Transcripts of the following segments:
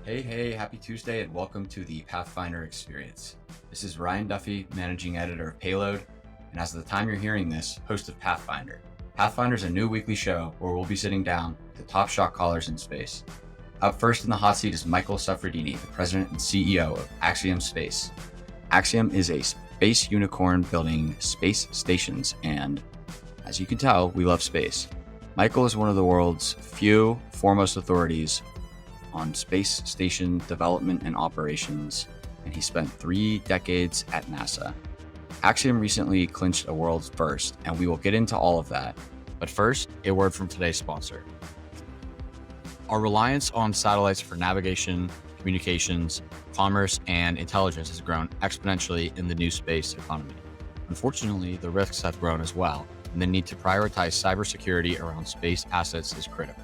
Hey, happy Tuesday and welcome to the Pathfinder experience. This is Ryan Duffy, managing editor of Payload, and as of the time you're hearing this, host of Pathfinder. Pathfinder is a new weekly show where we'll be sitting down with the top shot callers in space. Up first in the hot seat is Michael Suffredini, the president and CEO of Axiom Space. Axiom is a space unicorn building space stations, and as you can tell, we love space. Michael is one of the world's few foremost authorities on space station development and operations, and he spent 3 decades at NASA. Axiom recently clinched a world's first, and we will get into all of that. But first, a word from today's sponsor. Our reliance on satellites for navigation, communications, commerce, and intelligence has grown exponentially in the new space economy. Unfortunately, the risks have grown as well, and the need to prioritize cybersecurity around space assets is critical.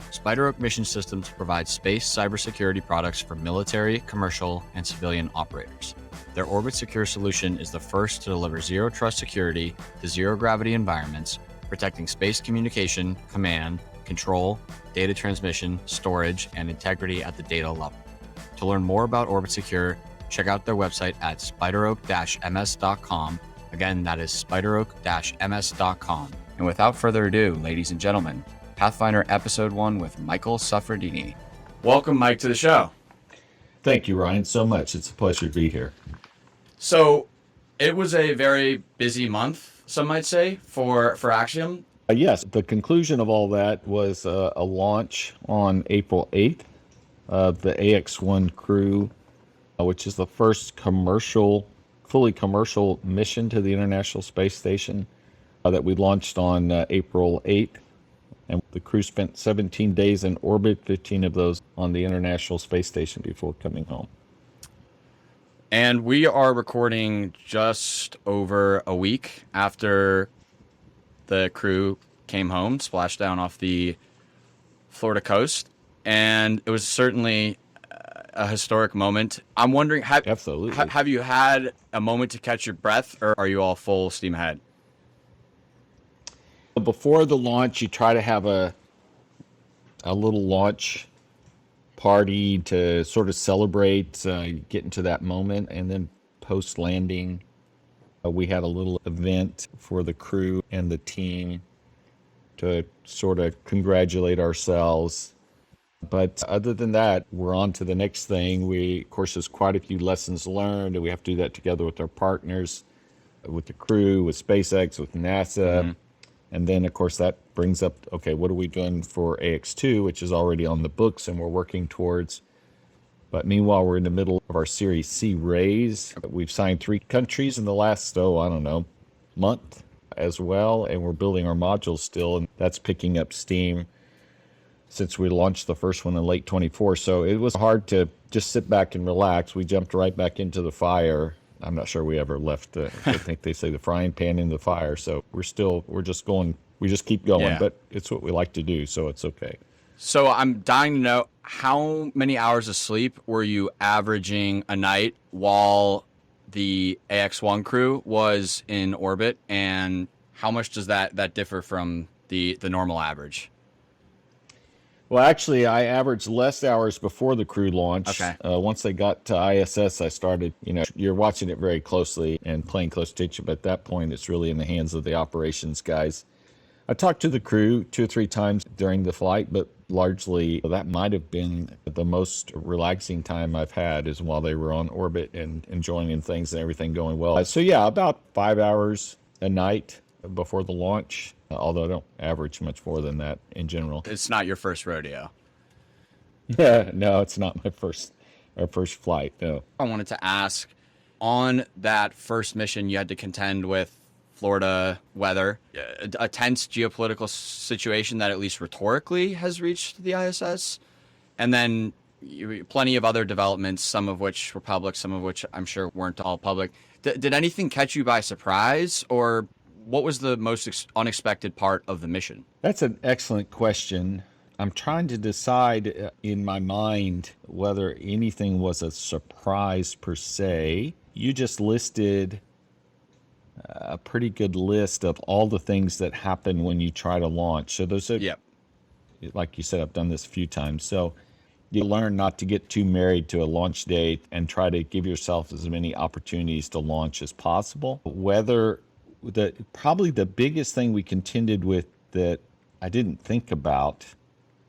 SpiderOak Mission Systems provides space cybersecurity products for military, commercial, and civilian operators. Their Orbit Secure solution is the first to deliver zero trust security to zero gravity environments, protecting space communication, command, control, data transmission, storage, and integrity at the data level. To learn more about Orbit Secure, check out their website at spideroak-ms.com. Again, that is spideroak-ms.com. And without further ado, ladies and gentlemen, Pathfinder Episode 1 with Michael Suffredini. Welcome, Mike, to the show. Thank you, Ryan, so much. It's a pleasure to be here. So, it was a very busy month, some might say, for Axiom. Yes, the conclusion of all that was a launch on April 8th of the AX-1 crew, which is the first fully commercial mission to the International Space Station that we launched on April 8th. And the crew spent 17 days in orbit, 15 of those on the International Space Station before coming home. And we are recording just over a week after the crew came home, splashed down off the Florida coast. And it was certainly a historic moment. I'm wondering, Absolutely. Have you had a moment to catch your breath, or are you all full steam ahead? Before the launch, you try to have a little launch party to sort of celebrate, get into that moment, and then post-landing, we had a little event for the crew and the team to sort of congratulate ourselves. But other than that, we're on to the next thing. Of course, there's quite a few lessons learned, and we have to do that together with our partners, with the crew, with SpaceX, with NASA. Mm-hmm. And then, of course, that brings up, okay, what are we doing for AX2, which is already on the books and we're working towards. But meanwhile, we're in the middle of our Series C raise. We've signed 3 countries in the last, month as well. And we're building our modules still, and that's picking up steam since we launched the first one in late 24. So it was hard to just sit back and relax. We jumped right back into the fire. I'm not sure we ever left. I think they say the frying pan in the fire. So we just keep going, yeah. But it's what we like to do, so it's okay. So I'm dying to know, how many hours of sleep were you averaging a night while the AX-1 crew was in orbit, and how much does that differ from the normal average? Well, actually, I averaged less hours before the crew launch. Okay. Once they got to ISS, I started, you're watching it very closely and paying close attention, but at that point, it's really in the hands of the operations guys. I talked to the crew 2 or 3 times during the flight, but largely that might have been the most relaxing time I've had, is while they were on orbit and enjoying things and everything going well. So yeah, about 5 hours a night before the launch. Although I don't average much more than that in general. It's not your first rodeo. Yeah, no, it's not our first flight, no. I wanted to ask, on that first mission, you had to contend with Florida weather, a tense geopolitical situation that at least rhetorically has reached the ISS, and then plenty of other developments, some of which were public, some of which I'm sure weren't all public. Did anything catch you by surprise, or what was the most unexpected part of the mission? That's an excellent question. I'm trying to decide in my mind whether anything was a surprise per se. You just listed a pretty good list of all the things that happen when you try to launch. So those are, yep. Like you said, I've done this a few times. So You learn not to get too married to a launch date and try to give yourself as many opportunities to launch as possible. Probably the biggest thing we contended with that I didn't think about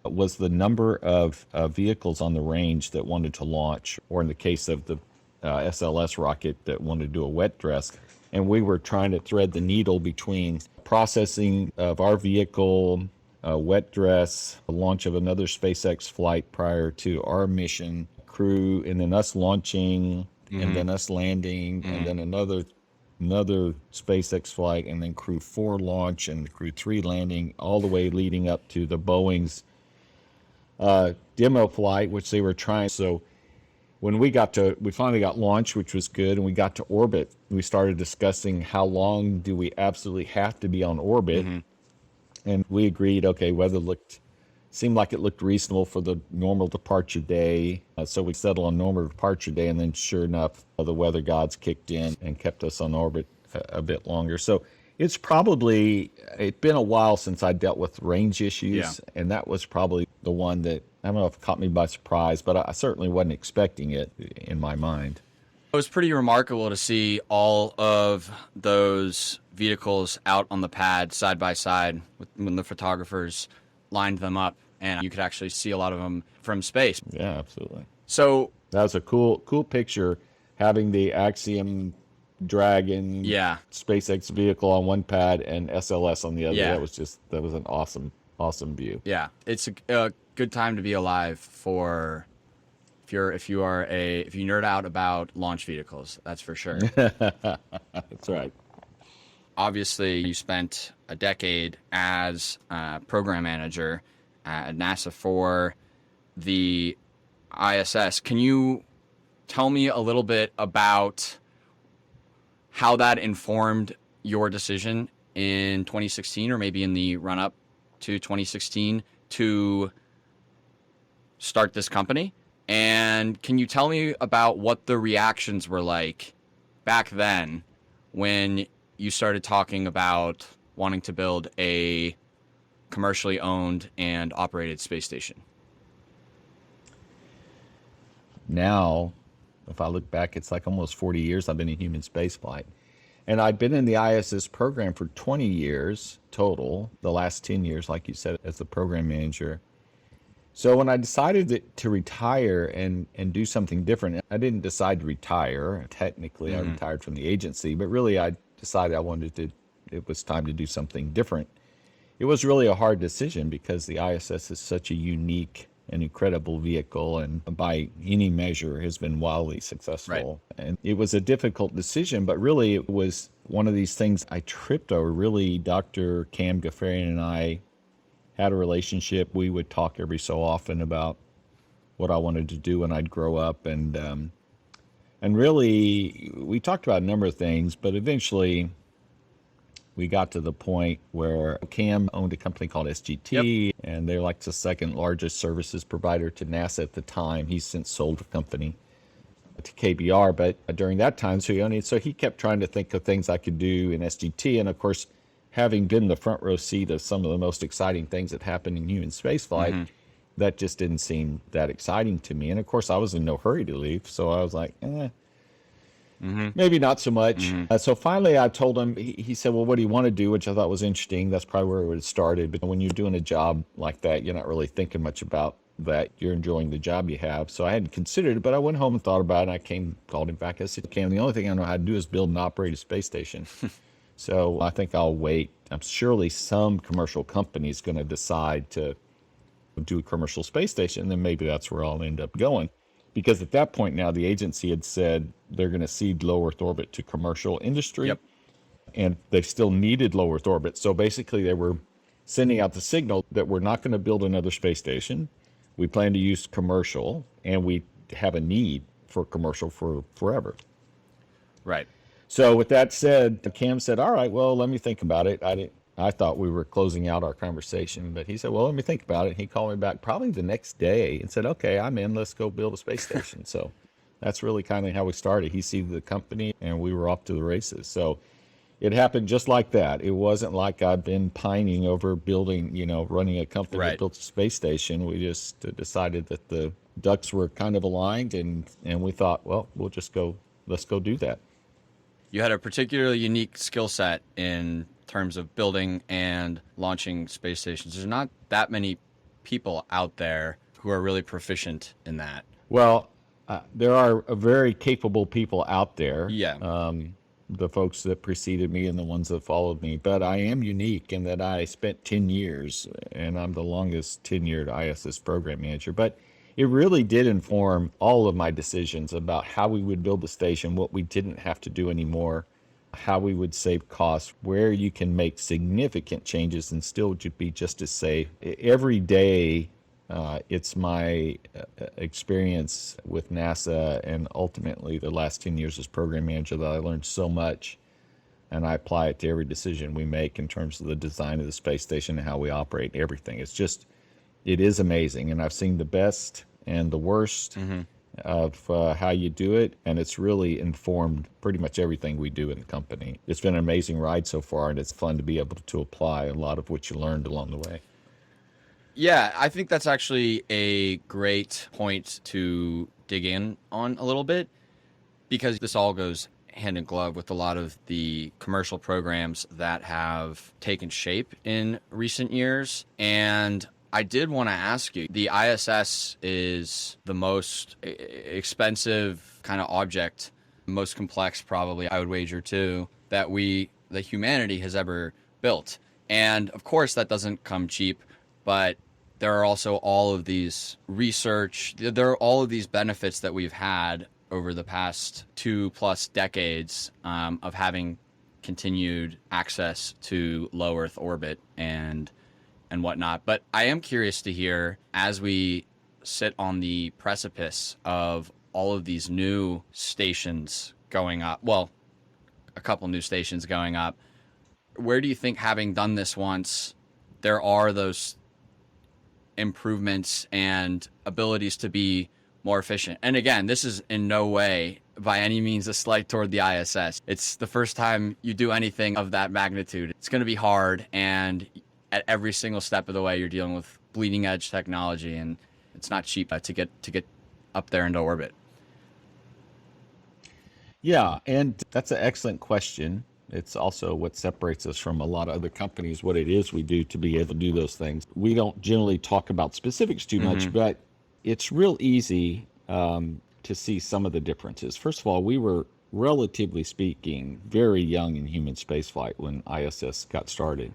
was the number of vehicles on the range that wanted to launch, or in the case of the SLS rocket that wanted to do a wet dress. And we were trying to thread the needle between processing of our vehicle, wet dress, the launch of another SpaceX flight prior to our mission, crew, and then us launching, and then us landing, and then another SpaceX flight, and then crew 4 launch and crew 3 landing, all the way leading up to the Boeing's demo flight, which they were trying. So when we finally got launched, which was good, and we got to orbit, we started discussing how long do we absolutely have to be on orbit. And we agreed, okay, weather seemed like it looked reasonable for the normal departure day. So we settled on normal departure day, and then sure enough, the weather gods kicked in and kept us on orbit a bit longer. So it's been a while since I dealt with range issues, and that was probably the one that, I don't know if it caught me by surprise, but I certainly wasn't expecting it in my mind. It was pretty remarkable to see all of those vehicles out on the pad side by side when the photographers lined them up, and you could actually see a lot of them from space. Yeah, absolutely. So that was a cool picture, having the Axiom Dragon SpaceX vehicle on one pad and SLS on the other. That was an awesome view. Yeah, it's a good time to be alive for if you nerd out about launch vehicles. That's for sure. That's right. Obviously, you spent a decade as a program manager at NASA for the ISS. Can you tell me a little bit about how that informed your decision in 2016, or maybe in the run-up to 2016, to start this company? And can you tell me about what the reactions were like back then when you started talking about wanting to build a commercially owned and operated space station? Now, if I look back, it's like almost 40 years I've been in human spaceflight. And I've been in the ISS program for 20 years total, the last 10 years, like you said, as the program manager. So when I decided to retire and do something different, I didn't decide to retire. Technically, I retired from the agency, but really I decided it was time to do something different. It was really a hard decision because the ISS is such a unique and incredible vehicle, and by any measure has been wildly successful. Right. And it was a difficult decision, but really it was one of these things I tripped over. Really, Dr. Kam Ghaffarian and I had a relationship. We would talk every so often about what I wanted to do when I'd grow up, and really we talked about a number of things, but eventually we got to the point where Kam owned a company called SGT, and they're like the second largest services provider to NASA at the time. He's since sold the company to KBR, but during that time, so he kept trying to think of things I could do in SGT, and of course, having been the front row seat of some of the most exciting things that happened in human spaceflight, that just didn't seem that exciting to me. And of course, I was in no hurry to leave, so I was like, maybe not so much. So finally, I told him. He said, "Well, what do you want to do?" Which I thought was interesting. That's probably where it would have started. But when you're doing a job like that, you're not really thinking much about that. You're enjoying the job you have. So I hadn't considered it, but I went home and thought about it. And I called him back. I said, "Kam, the only thing I know how to do is build and operate a space station." So I think I'll wait. I'm surely some commercial company is going to decide to do a commercial space station, and then maybe that's where I'll end up going. Because at that point now, the agency had said they're going to cede low Earth orbit to commercial industry, and they still needed low Earth orbit. So basically, they were sending out the signal that we're not going to build another space station. We plan to use commercial, and we have a need for commercial for forever. Right. So with that said, Kam said, "All right, well, let me think about it." I thought we were closing out our conversation, but he said, "Well, let me think about it." He called me back probably the next day and said, "Okay, I'm in. Let's go build a space station." So that's really kind of how we started. He seeded the company, and we were off to the races. So It happened just like that. It wasn't like I've been pining over building, running a company that Right. built a space station. We just decided that the ducks were kind of aligned, and we thought, well, let's go do that. You had a particularly unique skill set in terms of building and launching space stations. There's not that many people out there who are really proficient in that. Well, there are very capable people out there. Yeah. The folks that preceded me and the ones that followed me. But I am unique in that I spent 10 years, and I'm the longest tenured ISS program manager. But it really did inform all of my decisions about how we would build the station, what we didn't have to do anymore, how we would save costs, where you can make significant changes and still be just as safe. Every day, it's my experience with NASA and ultimately the last 10 years as program manager that I learned so much, and I apply it to every decision we make in terms of the design of the space station and how we operate everything. It is amazing, and I've seen the best and the worst of how you do it, and it's really informed pretty much everything we do in the company. It's been an amazing ride so far, and it's fun to be able to apply a lot of what you learned along the way. Yeah, I think that's actually a great point to dig in on a little bit, because this all goes hand in glove with a lot of the commercial programs that have taken shape in recent years. And I did want to ask you, the ISS is the most expensive kind of object, most complex probably, I would wager too, that humanity has ever built. And of course that doesn't come cheap, but there are also all of these there are all of these benefits that we've had over the past 2+ decades of having continued access to low Earth orbit and whatnot. But I am curious to hear, as we sit on the precipice of all of these new stations going up, well, a couple new stations going up, where do you think, having done this once, there are those improvements and abilities to be more efficient? And again, this is in no way by any means a slight toward the ISS. It's the first time you do anything of that magnitude. It's going to be hard, and at every single step of the way you're dealing with bleeding edge technology, and it's not cheap to get up there into orbit. Yeah, and that's an excellent question. It's also what separates us from a lot of other companies, what it is we do to be able to do those things. We don't generally talk about specifics too much, but it's real easy to see some of the differences. First of all, we were, relatively speaking, very young in human spaceflight when ISS got started.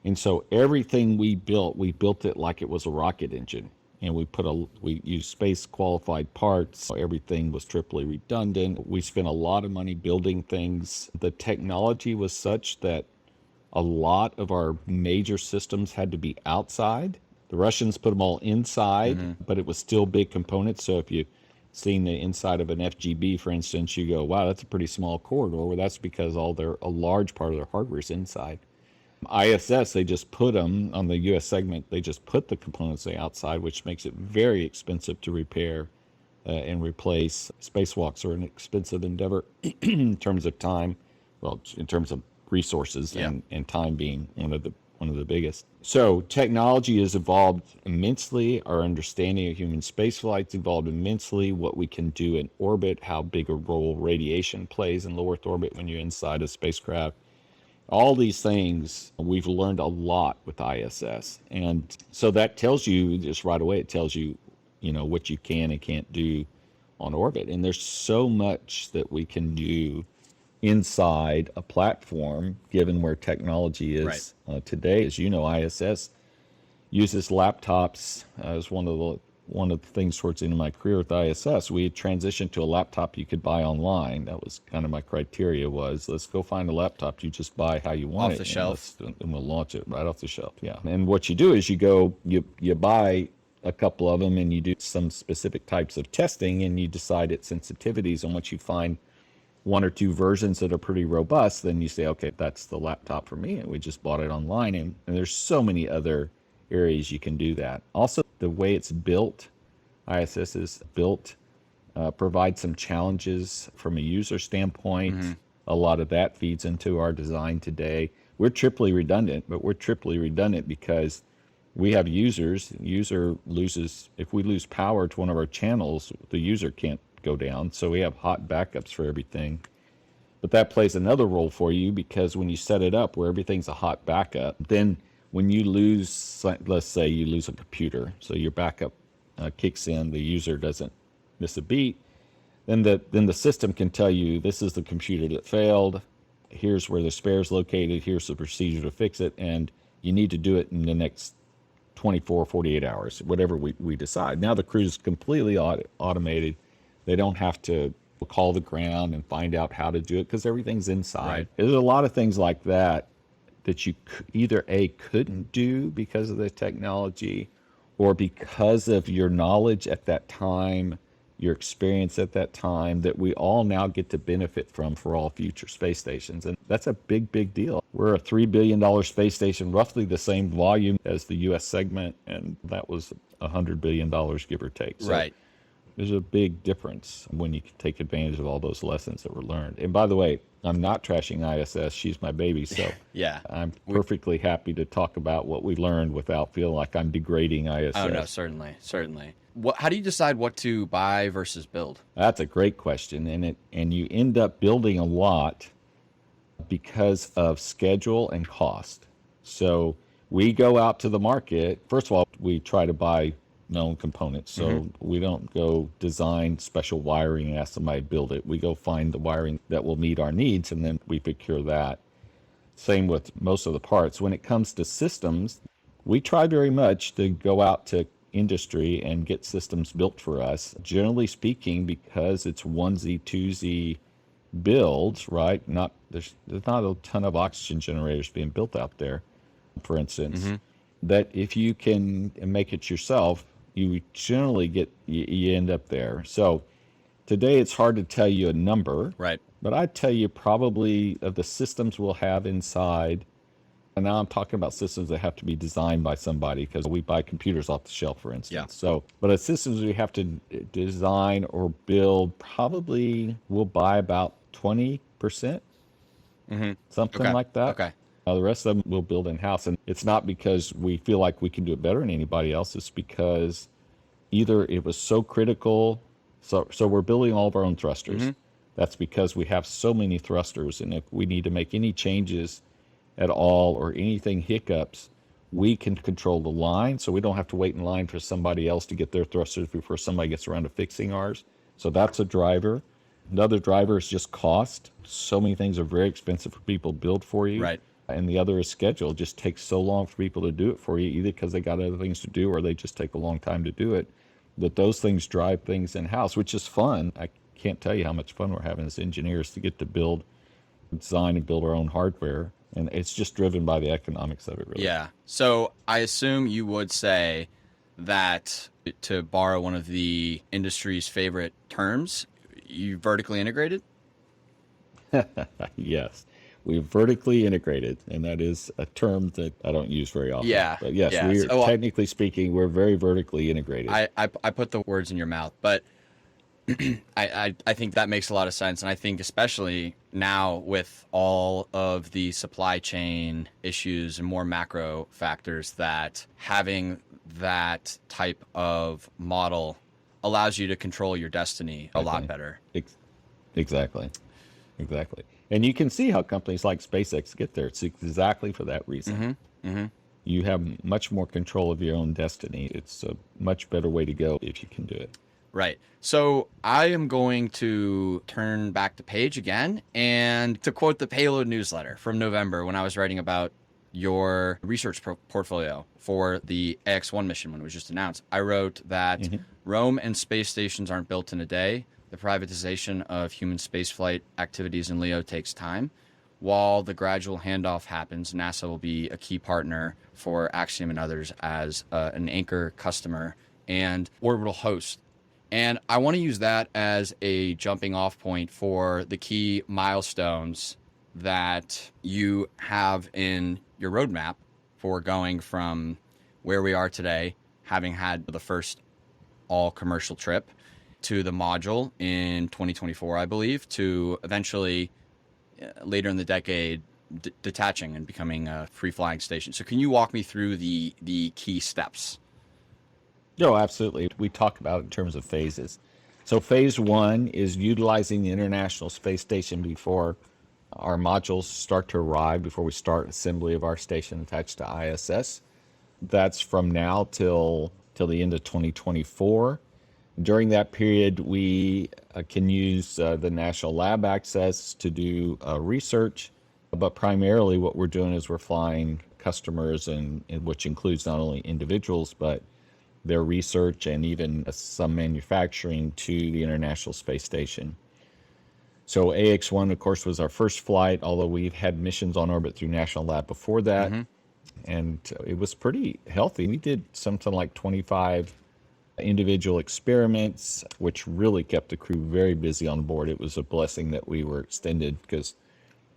And so everything we built it like it was a rocket engine. And we used space qualified parts. Everything was triply redundant. We spent a lot of money building things. The technology was such that a lot of our major systems had to be outside. The Russians put them all inside, but it was still big components. So if you've seen the inside of an FGB, for instance, you go, wow, that's a pretty small corridor. Well, that's because a large part of their hardware is inside. ISS, they just put them on the US segment, they just put the components outside, which makes it very expensive to repair and replace. Spacewalks are an expensive endeavor in terms of time, well, in terms of resources, and time being one of the biggest. So technology has evolved immensely. Our understanding of human spaceflight's evolved immensely. What we can do in orbit, how big a role radiation plays in low Earth orbit when you're inside a spacecraft. All these things, we've learned a lot with ISS. And so that tells you just right away, it tells you, what you can and can't do on orbit. And there's so much that we can do inside a platform, given where technology is today. As you know, ISS uses laptops as one of the things towards the end of my career with ISS. We had transitioned to a laptop you could buy online. That was kind of my criteria, was let's go find a laptop you just buy how you want off it. The shelf. And we'll launch it right off the shelf. Yeah. And what you do is you buy a couple of them and you do some specific types of testing and you decide its sensitivities. And once you find one or two versions that are pretty robust, then you say, okay, that's the laptop for me. And we just bought it online. And there's so many other areas you can do that. Also, the way it's built, ISS is built, provides some challenges from a user standpoint. a lot of that feeds into our design today. We're triply redundant, but we're triply redundant because we have users. User loses, if we lose power to one of our channels, the user can't go down. So we have hot backups for everything. But that plays another role for you because when you set it up where everything's a hot backup, then when you lose, let's say you lose a computer, so your backup kicks in, the user doesn't miss a beat, then the system can tell you this is the computer that failed, here's where the spare is located, here's the procedure to fix it, and you need to do it in the next 24, 48 hours, whatever we decide. Now the crew's completely automated. They don't have to call the ground and find out how to do it because everything's inside. Right. There's a lot of things like that you either couldn't do because of the technology or because of your knowledge at that time, your experience at that time, that we all now get to benefit from for all future space stations. And that's a big, big deal. We're a $3 billion space station, roughly the same volume as the US segment, and that was $100 billion, give or take. So Right. there's a big difference when you can take advantage of all those lessons that were learned. And by the way, I'm not trashing ISS. She's my baby. So Yeah. I'm perfectly happy to talk about what we learned without feeling like I'm degrading ISS. Oh, no, certainly. Certainly. How do you decide what to buy versus build? That's a great question. And you end up building a lot because of schedule and cost. So we go out to the market. First of all, we try to buy known components. So we don't go design special wiring and ask somebody to build it. We go find the wiring that will meet our needs, and then we procure that. Same with most of the parts. When it comes to systems, we try very much to go out to industry and get systems built for us. Generally speaking, because it's onesie, twosie builds, right? There's not a ton of oxygen generators being built out there, for instance, that if you can make it yourself, you generally you end up there. So today it's hard to tell you a number, Right. but I'd tell you probably of the systems we'll have inside, and now I'm talking about systems that have to be designed by somebody because we buy computers off the shelf, for instance. Yeah. So, but the systems we have to design or build, probably we'll buy about 20%, something Okay. like that. Okay. The rest of them we'll build in-house. And it's not because we feel like we can do it better than anybody else. It's because either it was so critical. So we're building all of our own thrusters. That's because we have so many thrusters. And if we need to make any changes at all or anything hiccups, we can control the line. So we don't have to wait in line for somebody else to get their thrusters before somebody gets around to fixing ours. So that's a driver. Another driver is just cost. So many things are very expensive for people to build for you. Right. And the other is schedule. It just takes so long for people to do it for you, either because they got other things to do or they just take a long time to do it, that those things drive things in-house, which is fun. I can't tell you how much fun we're having as engineers to get to design and build our own hardware. And it's just driven by the economics of it, really. Yeah. So I assume you would say that, to borrow one of the industry's favorite terms, you vertically integrated? Yes. We're vertically integrated, and that is a term that I don't use very often. Yeah. But yes, Yeah. we're technically speaking, we're very vertically integrated. I put the words in your mouth, but I think that makes a lot of sense. And I think especially now with all of the supply chain issues and more macro factors, that having that type of model allows you to control your destiny a lot better. Exactly. And you can see how companies like SpaceX get there. It's exactly for that reason. You have much more control of your own destiny. It's a much better way to go if you can do it. Right. So I am going to turn back the page again and to quote the Payload newsletter from November when I was writing about your research portfolio for the AX-1 mission when it was just announced. I wrote that Rome and space stations aren't built in a day. The privatization of human spaceflight activities in LEO takes time. While the gradual handoff happens, NASA will be a key partner for Axiom and others as an anchor customer and orbital host. And I want to use that as a jumping off point for the key milestones that you have in your roadmap for going from where we are today, having had the first all commercial trip, to the module in 2024, I believe, to eventually later in the decade detaching and becoming a free flying station. So can you walk me through the key steps? No, absolutely. We talk about it in terms of phases. So phase one is utilizing the International Space Station before our modules start to arrive, before we start assembly of our station attached to ISS. That's from now till the end of 2024. During that period, we can use the National Lab access to do research, but primarily what we're doing is we're flying customers, and which includes not only individuals, but their research and even some manufacturing to the International Space Station. So AX-1, of course, was our first flight, although we've had missions on orbit through National Lab before that. And it was pretty healthy. We did something like 25 individual experiments, which really kept the crew very busy on board. It was a blessing that we were extended, because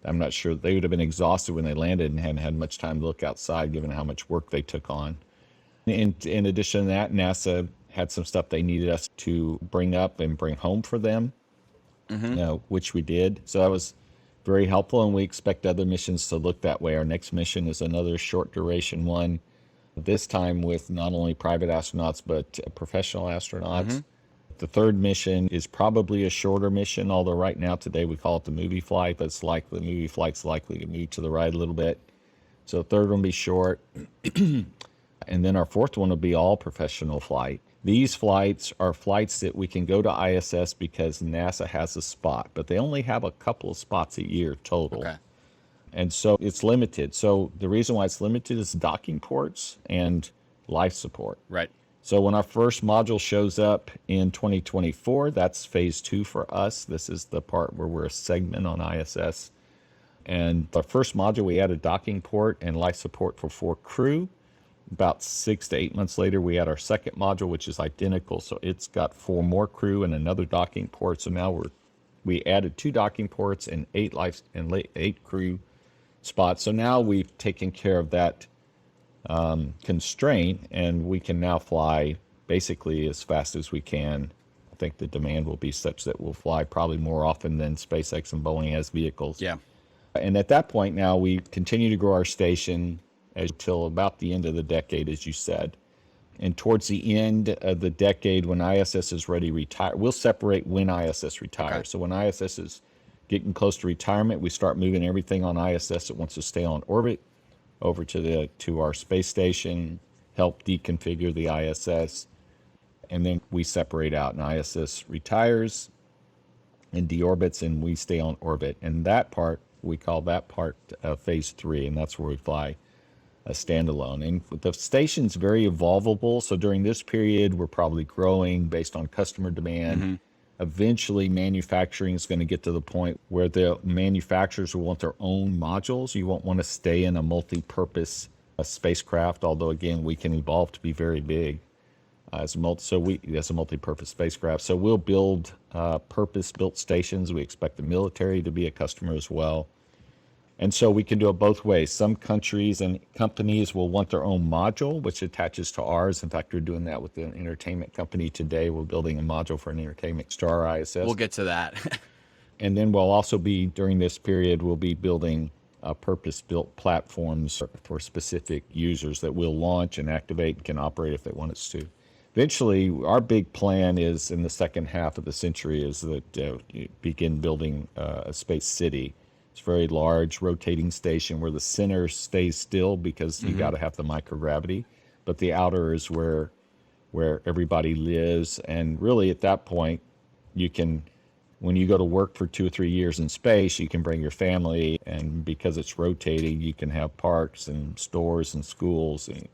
I'm not sure they would have been exhausted when they landed and hadn't had much time to look outside, given how much work they took on. In addition to that, NASA had some stuff they needed us to bring up and bring home for them, which we did. So that was very helpful, and we expect other missions to look that way. Our next mission is another short duration one, this time with not only private astronauts, but professional astronauts. The third mission is probably a shorter mission, although right now today we call it the movie flight, but it's likely the movie flight's likely to move to the right a little bit. So the third one will be short. And then our fourth one will be all professional flight. These flights are flights that we can go to ISS because NASA has a spot, but they only have a couple of spots a year total. Okay. And so it's limited. So the reason why it's limited is docking ports and life support. Right. So when our first module shows up in 2024, that's phase two for us. This is the part where we're a segment on ISS. And our first module, we added docking port and life support for 4 crew. About 6 to 8 months later, we had our second module, which is identical. So it's got 4 more crew and another docking port. So now we added 2 docking ports and 8 crew spots. So now we've taken care of that constraint, and we can now fly basically as fast as we can. I think the demand will be such that we'll fly probably more often than SpaceX and Boeing has vehicles. Yeah. And at that point now, we continue to grow our station until about the end of the decade, as you said. And towards the end of the decade, when ISS is ready to retire, we'll separate when ISS retires. Okay. So when ISS is getting close to retirement, we start moving everything on ISS that wants to stay on orbit over to our space station, help deconfigure the ISS, and then we separate out, and ISS retires and deorbits, and we stay on orbit. And that part, we call that part phase 3, and that's where we fly a standalone. And the station's very evolvable, so during this period, we're probably growing based on customer demand. Eventually, manufacturing is going to get to the point where the manufacturers will want their own modules. You won't want to stay in a multi-purpose spacecraft, although again, we can evolve to be very big as a multi-purpose spacecraft. So we'll build purpose-built stations. We expect the military to be a customer as well. And so we can do it both ways. Some countries and companies will want their own module, which attaches to ours. In fact, we're doing that with an entertainment company today. We're building a module for an entertainment star ISS. We'll get to that. And then we'll also be, during this period, we'll be building purpose-built platforms for specific users that we'll launch and activate and can operate if they want us to. Eventually, our big plan is in the second half of the century is that begin building a space city. It's a very large rotating station where the center stays still because you got to have the microgravity, but the outer is where everybody lives. And really at that point, you can, when you go to work for 2 or 3 years in space, you can bring your family, and because it's rotating, you can have parks and stores and schools and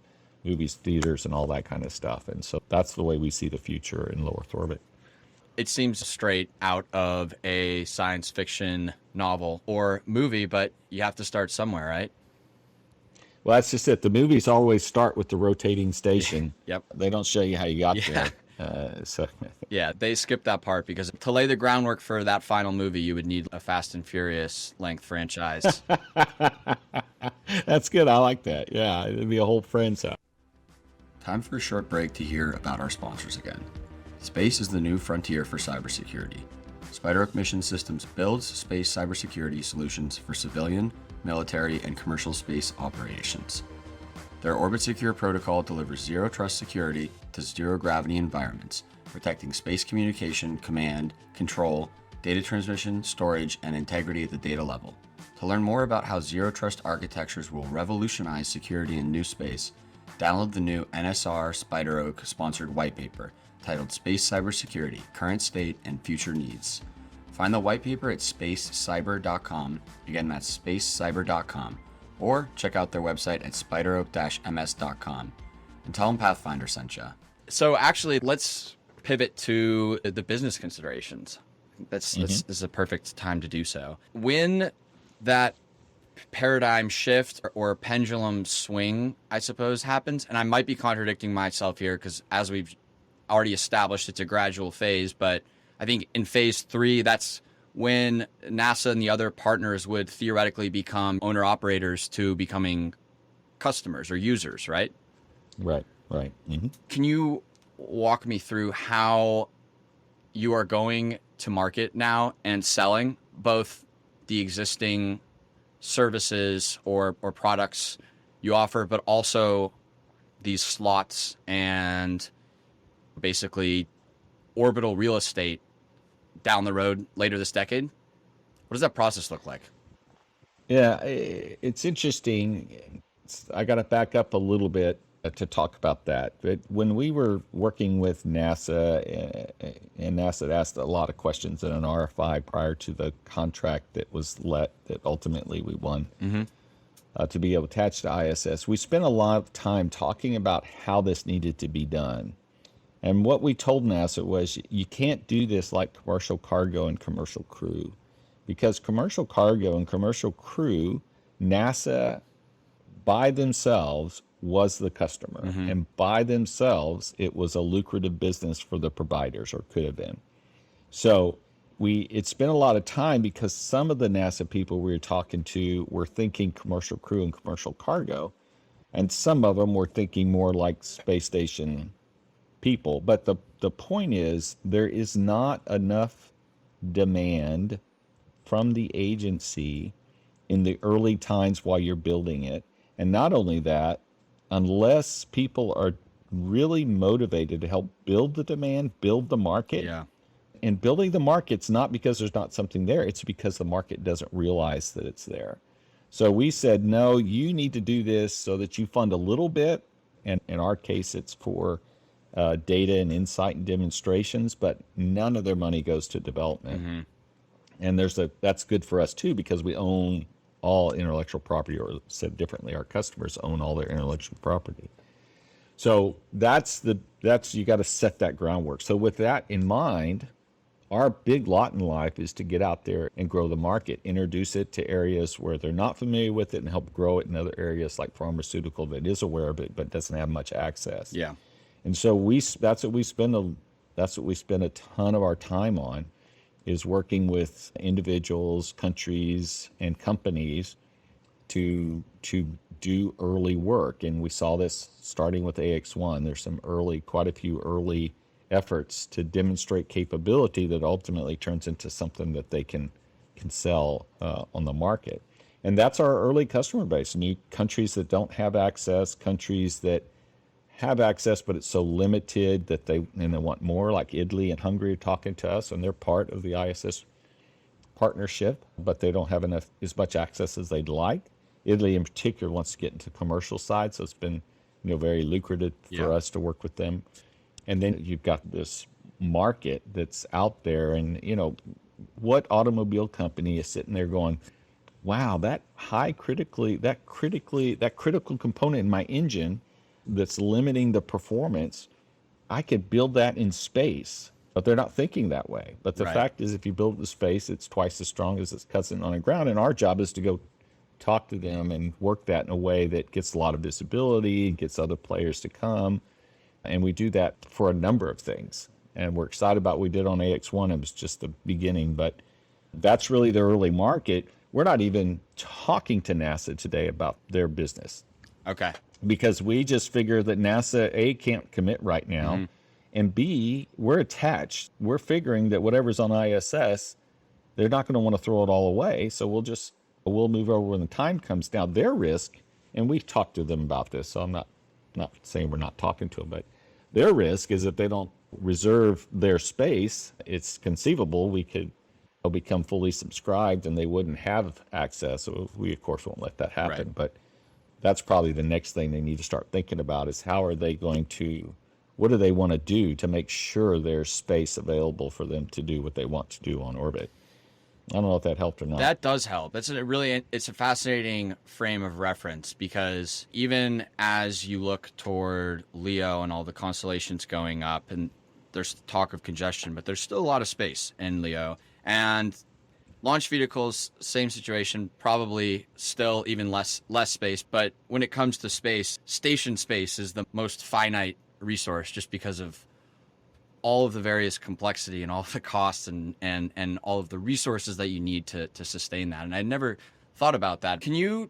movies, theaters, and all that kind of stuff. And so that's the way we see the future in low Earth orbit. It seems straight out of a science fiction novel or movie, but you have to start somewhere, right? Well, that's just it. The movies always start with the rotating station. Yep. They don't show you how you got there. Yeah, they skipped that part because to lay the groundwork for that final movie, you would need a Fast and Furious length franchise. That's good. I like that. Yeah, it'd be a whole friend's house. Time for a short break to hear about our sponsors again. Space is the new frontier for cybersecurity. SpiderOak Mission Systems builds space cybersecurity solutions for civilian, military, and commercial space operations. Their Orbit Secure protocol delivers zero trust security to zero gravity environments, protecting space communication, command, control, data transmission, storage, and integrity at the data level. To learn more about how zero trust architectures will revolutionize security in new space, download the new NSR SpiderOak sponsored white paper titled Space Cybersecurity, Current State and Future Needs. Find the white paper at spacecyber.com. Again, that's spacecyber.com. Or check out their website at spideroak-ms.com. And tell them Pathfinder sent you. So actually, let's pivot to the business considerations. This is a perfect time to do so. When that paradigm shift or pendulum swing, I suppose, happens, and I might be contradicting myself here because as we've already established, it's a gradual phase, but I think in phase 3, that's when NASA and the other partners would theoretically become owner-operators to becoming customers or users, right? Right. Mm-hmm. Can you walk me through how you are going to market now and selling both the existing services or products you offer, but also these slots and basically orbital real estate down the road later this decade? What does that process look like? Yeah, it's interesting. I got to back up a little bit to talk about that. But when we were working with NASA, and NASA asked a lot of questions in an RFI prior to the contract that was that ultimately we won to be able to attach to ISS, we spent a lot of time talking about how this needed to be done. And what we told NASA was you can't do this like commercial cargo and commercial crew, because commercial cargo and commercial crew, NASA by themselves was the customer. And by themselves, it was a lucrative business for the providers, or could have been. So it spent a lot of time because some of the NASA people we were talking to were thinking commercial crew and commercial cargo. And some of them were thinking more like space station people. But the point is, there is not enough demand from the agency in the early times while you're building it. And not only that, unless people are really motivated to help build the demand, build the market. Yeah. And building the market's not because there's not something there, it's because the market doesn't realize that it's there. So we said, no, you need to do this so that you fund a little bit. And in our case, it's for data and insight and demonstrations, but none of their money goes to development. And that's good for us too, because we own all intellectual property, or said differently, our customers own all their intellectual property. So that's you got to set that groundwork. So with that in mind, our big lot in life is to get out there and grow the market, introduce it to areas where they're not familiar with it, and help grow it in other areas like pharmaceutical that is aware of it but doesn't have much access. Yeah. And so that's what we spend a ton of our time on, is working with individuals, countries, and companies to do early work. And we saw this starting with AX1. There's quite a few early efforts to demonstrate capability that ultimately turns into something that they can sell on the market. And that's our early customer base. New countries that don't have access, countries that have access, but it's so limited that they want more, like Italy and Hungary are talking to us, and they're part of the ISS partnership, but they don't have as much access as they'd like. Italy in particular wants to get into the commercial side, so it's been very lucrative for us to work with them. And then you've got this market that's out there, and what automobile company is sitting there going, wow, that critical component in my engine that's limiting the performance, I could build that in space. But they're not thinking that way. But the fact is, if you build it in space, it's twice as strong as its cousin on the ground. And our job is to go talk to them and work that in a way that gets a lot of visibility, gets other players to come. And we do that for a number of things. And we're excited about what we did on AX1. It was just the beginning, but that's really the early market. We're not even talking to NASA today about their business. Okay. Because we just figure that NASA, can't commit right now, And B, we're attached. We're figuring that whatever's on ISS, they're not going to want to throw it all away. So we'll move over when the time comes. Now their risk, and we've talked to them about this, so I'm not saying we're not talking to them, but their risk is if they don't reserve their space, it's conceivable they'll become fully subscribed and they wouldn't have access. So we of course won't let that happen. Right. But that's probably the next thing they need to start thinking about is what do they want to do to make sure there's space available for them to do what they want to do on orbit. I don't know if that helped or not. That does help. It's a fascinating frame of reference, because even as you look toward Leo and all the constellations going up, and there's talk of congestion, but there's still a lot of space in Leo. And launch vehicles, same situation, probably still even less space. But when it comes to space, station space is the most finite resource, just because of all of the various complexity and all of the costs and all of the resources that you need to sustain that. And I never thought about that. Can you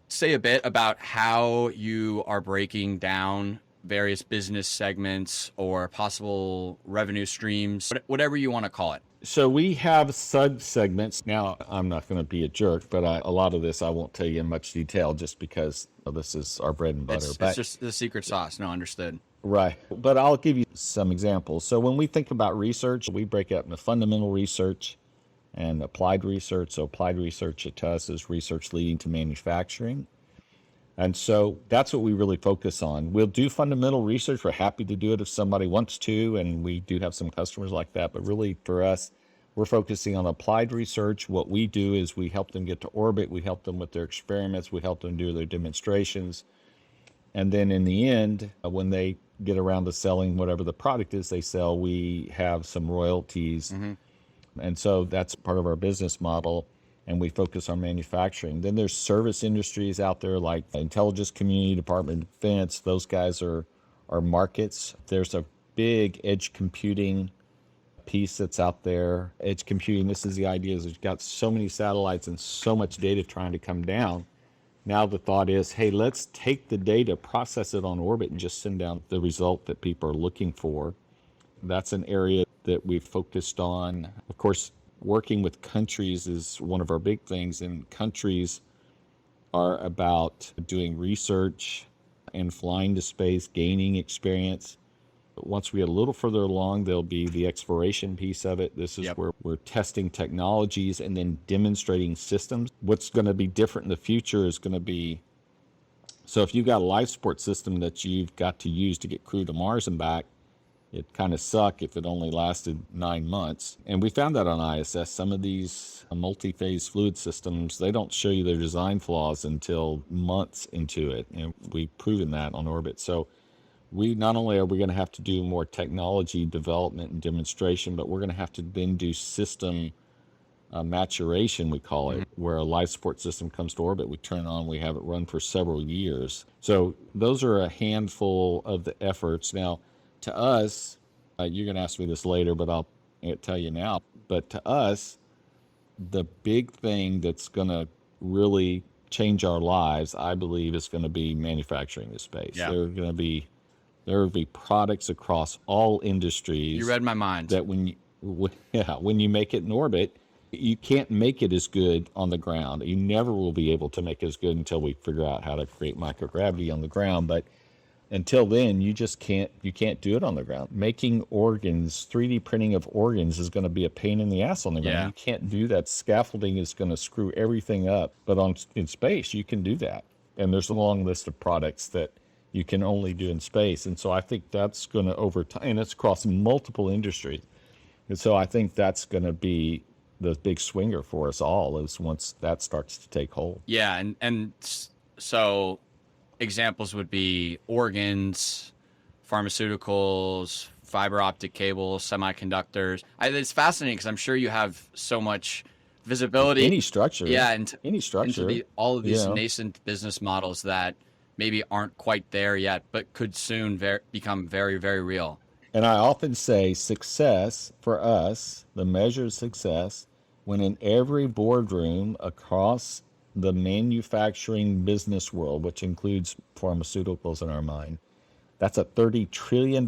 say a bit about how you are breaking down various business segments or possible revenue streams, whatever you want to call it? So we have sub-segments. Now, I'm not going to be a jerk, but a lot of this I won't tell you in much detail just because this is our bread and butter. It's just the secret sauce. No, understood. Right. But I'll give you some examples. So when we think about research, we break it up into fundamental research and applied research. So applied research to us is research leading to manufacturing. And so that's what we really focus on. We'll do fundamental research. We're happy to do it if somebody wants to, and we do have some customers like that. But really for us, we're focusing on applied research. What we do is we help them get to orbit. We help them with their experiments. We help them do their demonstrations. And then in the end, when they get around to selling whatever the product is they sell, we have some royalties. Mm-hmm. And so that's part of our business model. And we focus on manufacturing. Then there's service industries out there like intelligence community, Department of Defense. Those guys are markets. There's a big edge computing piece that's out there. Edge computing, this is the idea, is it's got so many satellites and so much data trying to come down. Now the thought is, hey, let's take the data, process it on orbit, and just send down the result that people are looking for. That's an area that we've focused on. Of course, working with countries is one of our big things, and countries are about doing research and flying to space, gaining experience. But once we get a little further along, there'll be the exploration piece of it. This is where we're testing technologies and then demonstrating systems. What's going to be different in the future is going to be, so if you've got a life support system that you've got to use to get crew to Mars and back, it kind of suck if it only lasted 9 months. And we found that on ISS. Some of these multi-phase fluid systems, they don't show you their design flaws until months into it. And we've proven that on orbit. So we not only are we going to have to do more technology development and demonstration, but we're going to have to then do system maturation, we call it, where a life support system comes to orbit, we turn it on, we have it run for several years. So those are a handful of the efforts. Now, to us, you're going to ask me this later, but I'll tell you now. But to us, the big thing that's going to really change our lives, I believe, is going to be manufacturing the space. Yeah. There will be products across all industries. You read my mind. That when you make it in orbit, you can't make it as good on the ground. You never will be able to make it as good until we figure out how to create microgravity on the ground. But until then, you can't do it on the ground. Making organs, 3D printing of organs is going to be a pain in the ass on the ground. Yeah. You can't do that. Scaffolding is going to screw everything up. But in space, you can do that. And there's a long list of products that you can only do in space. And so I think that's going to, over time, and it's across multiple industries. And so I think that's going to be the big swinger for us all, is once that starts to take hold. Yeah, and so examples would be organs, pharmaceuticals, fiber optic cables, semiconductors. It's fascinating because I'm sure you have so much visibility. Any structure. Yeah, any structure. Into all of these nascent business models that maybe aren't quite there yet, but could soon become very, very real. And I often say success for us, the measure of success, when in every boardroom across the manufacturing business world, which includes pharmaceuticals in our mind, that's a $30 trillion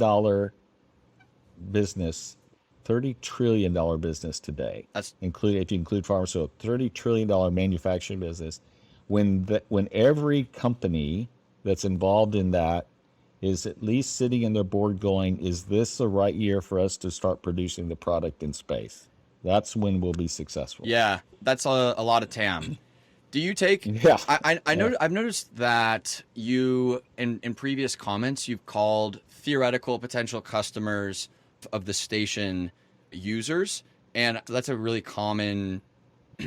business, $30 trillion business today. That's If you include pharmaceutical, $30 trillion manufacturing business. When every company that's involved in that is at least sitting in their board going, is this the right year for us to start producing the product in space? That's when we'll be successful. Yeah, that's a lot of TAM. Do you take? Yeah. I know. I've noticed that you in previous comments you've called theoretical potential customers of the station users, and that's a really common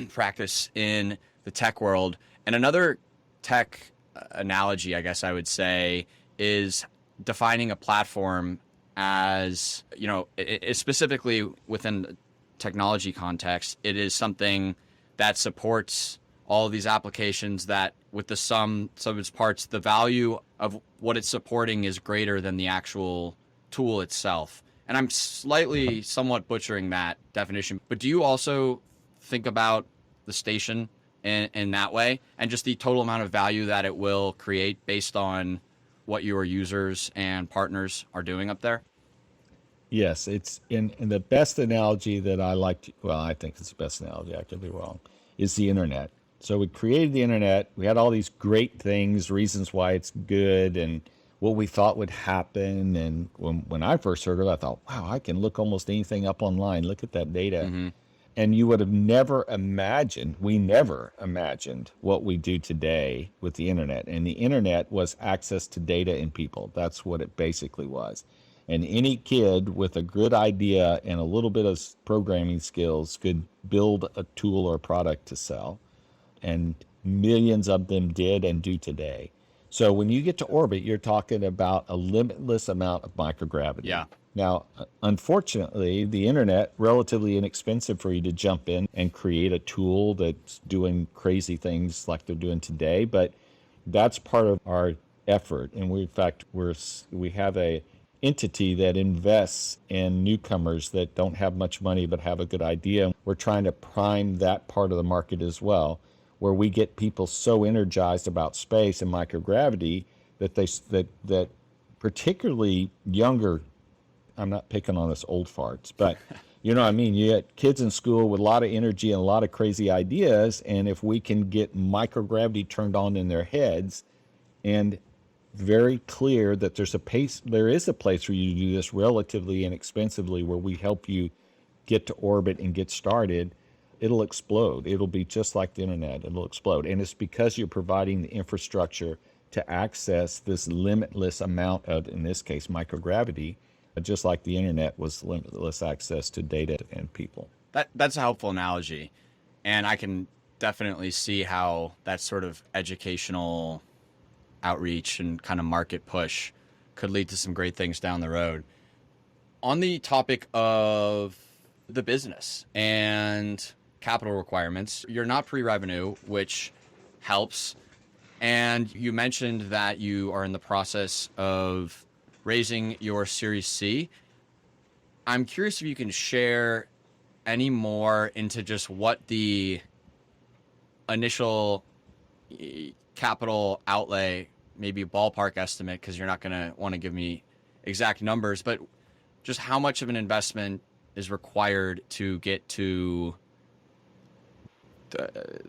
practice in the tech world. And another tech analogy, I guess I would say, is defining a platform as, specifically within the technology context, it is something that supports all of these applications that with the sum of its parts, the value of what it's supporting is greater than the actual tool itself. And I'm somewhat butchering that definition, but do you also think about the station in that way and just the total amount of value that it will create based on what your users and partners are doing up there? Yes, it's in the best analogy that I like to, well, I think it's the best analogy, I could be wrong, is the internet. So we created the internet, we had all these great things, reasons why it's good and what we thought would happen. And when I first heard it, I thought, wow, I can look almost anything up online, look at that data. Mm-hmm. And you would have never imagined, we never imagined what we do today with the internet. And the internet was access to data and people. That's what it basically was. And any kid with a good idea and a little bit of programming skills could build a tool or product to sell. And millions of them did and do today. So when you get to orbit, you're talking about a limitless amount of microgravity. Yeah. Now, unfortunately, the internet, relatively inexpensive for you to jump in and create a tool that's doing crazy things like they're doing today. But that's part of our effort. And we have a entity that invests in newcomers that don't have much money but have a good idea. We're trying to prime that part of the market as well, where we get people so energized about space and microgravity that particularly younger, I'm not picking on us old farts, but you know what I mean? You get kids in school with a lot of energy and a lot of crazy ideas, and if we can get microgravity turned on in their heads and very clear that there is a place for you to do this relatively inexpensively where we help you get to orbit and get started, it'll explode. It'll be just like the internet. It'll explode. And it's because you're providing the infrastructure to access this limitless amount of, in this case, microgravity, just like the internet was limitless access to data and people. That's a helpful analogy. And I can definitely see how that sort of educational outreach and kind of market push could lead to some great things down the road. On the topic of the business and capital requirements, you're not pre-revenue, which helps. And you mentioned that you are in the process of raising your Series C. I'm curious if you can share any more into just what the initial capital outlay, maybe a ballpark estimate, because you're not going to want to give me exact numbers, but just how much of an investment is required to get to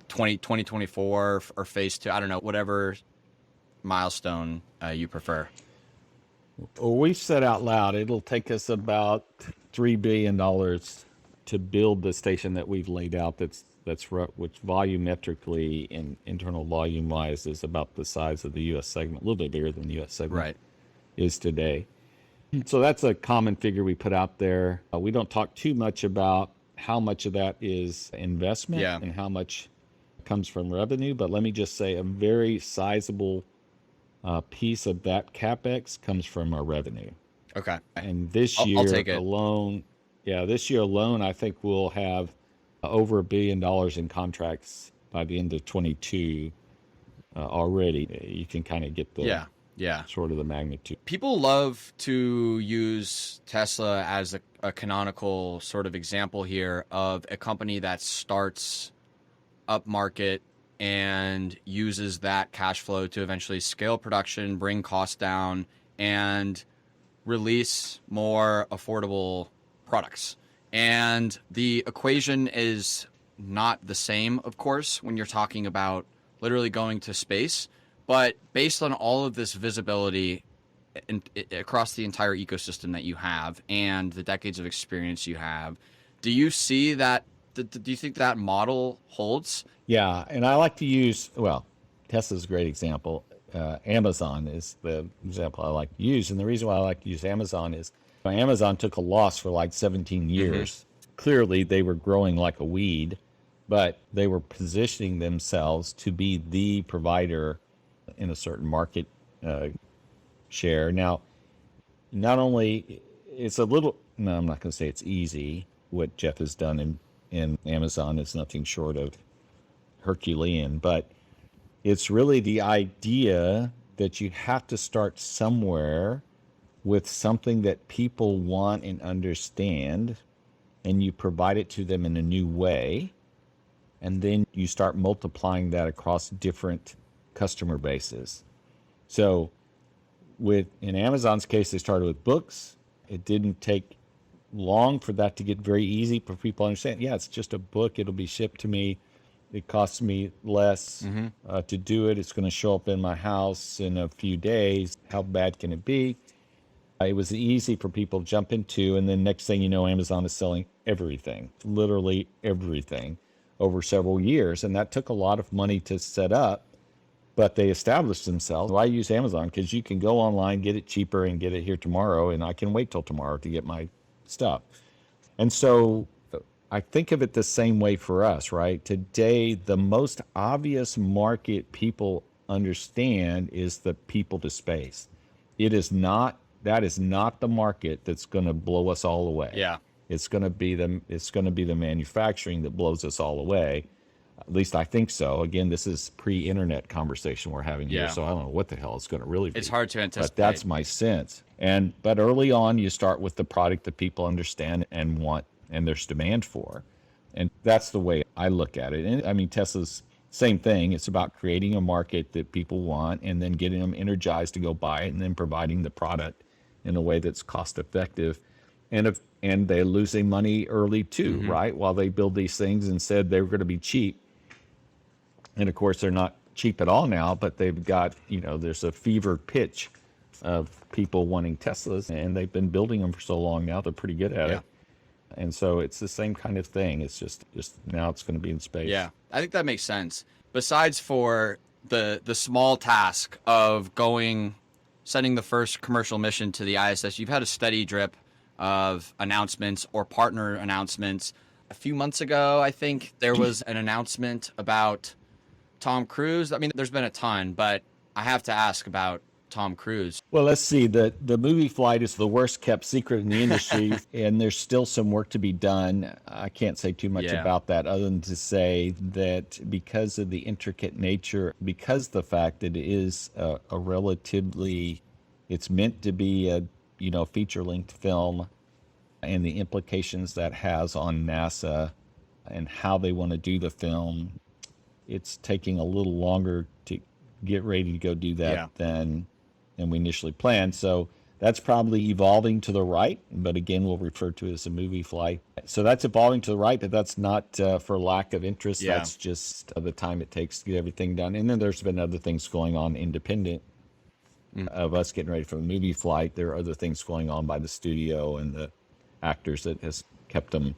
2024 or phase 2, I don't know, whatever milestone you prefer. Well, we said out loud, it'll take us about $3 billion to build the station that we've laid out which volumetrically and internal volume wise is about the size of the U.S. segment, a little bit bigger than the U.S. segment is today. So that's a common figure we put out there. We don't talk too much about how much of that is investment and how much comes from revenue, but let me just say a very sizable piece of that CapEx comes from our revenue. Okay. And this year alone, I think we'll have over $1 billion in contracts by the end of 22 already. You can kind of get the sort of the magnitude. People love to use Tesla as a canonical sort of example here of a company that starts up market and uses that cash flow to eventually scale production, bring costs down, and release more affordable products. And the equation is not the same, of course, when you're talking about literally going to space. But based on all of this visibility across the entire ecosystem that you have and the decades of experience you have, do you see that? Do you think that model holds? Yeah, and I like to use, well, Tesla's a great example. Amazon is the example I like to use. And the reason why I like to use Amazon is Amazon took a loss for like 17 years. Clearly, they were growing like a weed, but they were positioning themselves to be the provider in a certain market share. Now, not only it's a little, no, I'm not going to say it's easy. What Jeff has done in Amazon is nothing short of Herculean, but it's really the idea that you have to start somewhere with something that people want and understand, and you provide it to them in a new way, and then you start multiplying that across different customer bases. So in Amazon's case, they started with books. It didn't take long for that to get very easy for people to understand. Yeah, it's just a book. It'll be shipped to me. It costs me less to do it. It's going to show up in my house in a few days. How bad can it be? It was easy for people to jump into. And then next thing you know, Amazon is selling everything, literally everything, over several years. And that took a lot of money to set up, but they established themselves. Well, I use Amazon because you can go online, get it cheaper, and get it here tomorrow. And I can wait till tomorrow to get my stuff. And so I think of it the same way for us, right? Today, the most obvious market people understand is the people to space. That is not the market that's going to blow us all away. Yeah. It's going to be the manufacturing that blows us all away. At least I think so. Again, this is pre-internet conversation we're having here, so I don't know what the hell it's going to really be. It's hard to anticipate. But that's my sense. But early on, you start with the product that people understand and want, and there's demand for. And that's the way I look at it. And I mean, Tesla's same thing. It's about creating a market that people want and then getting them energized to go buy it and then providing the product in a way that's cost effective. And they're losing money early too, right? While they build these things and said they were going to be cheap. And of course, they're not cheap at all now, but they've got, there's a fever pitch of people wanting Teslas, and they've been building them for so long now, they're pretty good at it. And so it's the same kind of thing. It's just now it's going to be in space. Yeah, I think that makes sense. Besides for the small task of sending the first commercial mission to the ISS, you've had a steady drip of announcements or partner announcements. A few months ago, I think there was an announcement about Tom Cruise. I mean, there's been a ton, but I have to ask about Tom Cruise. Well, let's see. The movie flight is the worst kept secret in the industry, and there's still some work to be done. I can't say too much about that other than to say that because of the intricate nature, because the fact that it is a relatively, it's meant to be a feature-length film, and the implications that has on NASA and how they want to do the film, it's taking a little longer to get ready to go do that than we initially planned. So that's probably evolving to the right, but again, we'll refer to it as a movie flight. So that's evolving to the right, but that's not for lack of interest. That's just the time it takes to get everything done. And then there's been other things going on independent of us getting ready for the movie flight. There are other things going on by the studio and the actors that has kept them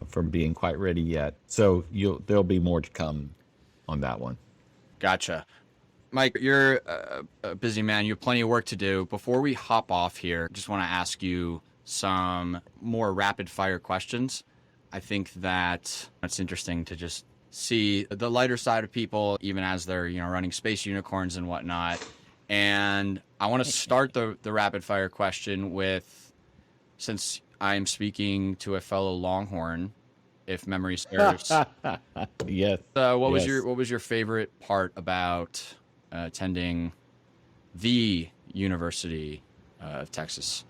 from being quite ready yet. So there'll be more to come on that one. Gotcha. Mike, you're a busy man. You have plenty of work to do. Before we hop off here, just want to ask you some more rapid fire questions. I think that it's interesting to just see the lighter side of people, even as they're, running space unicorns and whatnot. And I want to start the rapid fire question with, since I'm speaking to a fellow Longhorn, if memory serves. Yes. What was your favorite part about attending the University of Texas?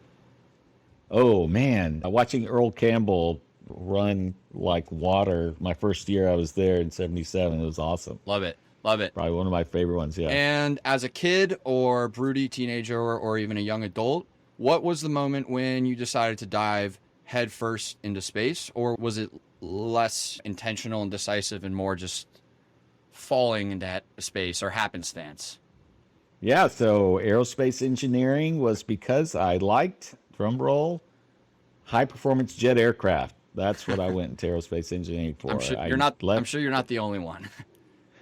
Oh man, watching Earl Campbell run like water. My first year I was there in '77. It was awesome. Love it. Probably one of my favorite ones. Yeah. And as a kid or broody teenager or even a young adult, What was the moment when you decided to dive headfirst into space, or was it less intentional and decisive and more just falling into space or happenstance? Yeah, so aerospace engineering was because I liked, drum roll, high performance jet aircraft. That's what I went into aerospace engineering for. I'm sure I you're not. I'm left, sure you're not the only one.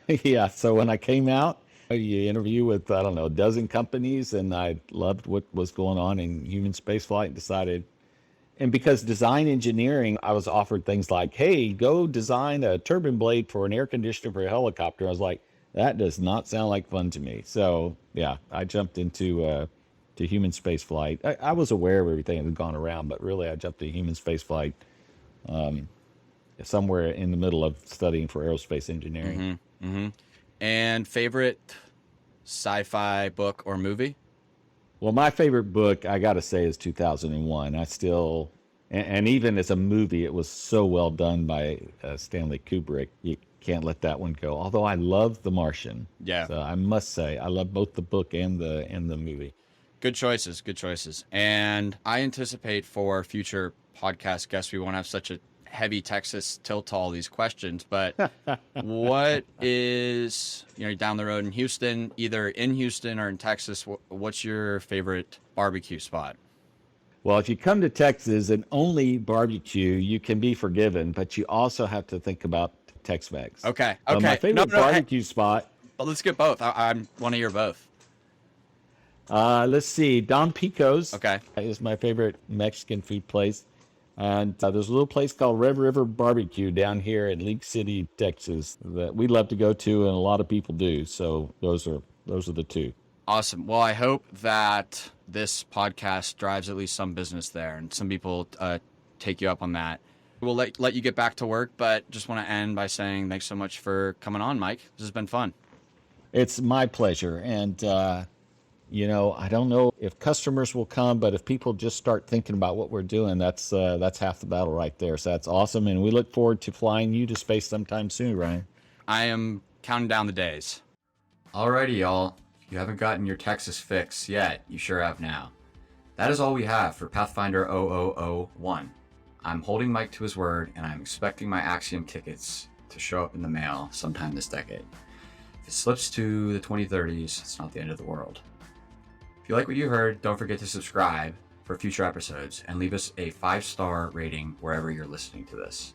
yeah. So when I came out, you interview with, I don't know, a dozen companies, and I loved what was going on in human spaceflight and decided, and because design engineering, I was offered things like, hey, go design a turbine blade for an air conditioner for a helicopter. I was like, that does not sound like fun to me. So yeah, I jumped into to human spaceflight. I was aware of everything that had gone around, but really I jumped to human spaceflight somewhere in the middle of studying for aerospace engineering. And favorite sci-fi book or movie? Well, my favorite book, I got to say, is 2001. I still, and even as a movie, it was so well done by Stanley Kubrick. You can't let that one go. Although I love The Martian. Yeah. So I must say, I love both the book and the movie. Good choices. Good choices. And I anticipate for future podcast guests, we won't have such a heavy Texas tilt to all these questions, but what is, down the road in Houston, either in Houston or in Texas, what's your favorite barbecue spot? Well, if you come to Texas and only barbecue, you can be forgiven, but you also have to think about Tex-Mex. Okay. My favorite barbecue spot. But let's get both. I want to hear both. Let's see. Don Pico's. Okay. Is my favorite Mexican food place. And there's a little place called Red River Barbecue down here in League City, Texas, that we love to go to, and a lot of people do. So those are the two. Awesome. Well, I hope that this podcast drives at least some business there, and some people take you up on that. We'll let you get back to work, but just want to end by saying thanks so much for coming on, Mike. This has been fun. It's my pleasure. And, I don't know if customers will come, but if people just start thinking about what we're doing, that's half the battle right there. So that's awesome. And we look forward to flying you to space sometime soon, Ryan. I am counting down the days. Alrighty, y'all. If you haven't gotten your Texas fix yet, you sure have now. That is all we have for Pathfinder 0001. I'm holding Mike to his word, and I'm expecting my Axiom tickets to show up in the mail sometime this decade. If it slips to the 2030s, it's not the end of the world. If you like what you heard, don't forget to subscribe for future episodes and leave us a 5-star rating wherever you're listening to this.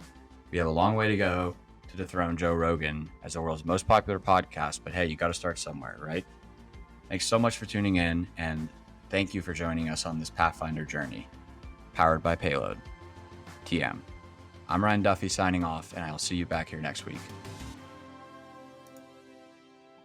We have a long way to go to dethrone Joe Rogan as the world's most popular podcast, but hey, you got to start somewhere, right? Thanks so much for tuning in, and thank you for joining us on this Pathfinder journey, powered by Payload. TM. I'm Ryan Duffy signing off, and I'll see you back here next week.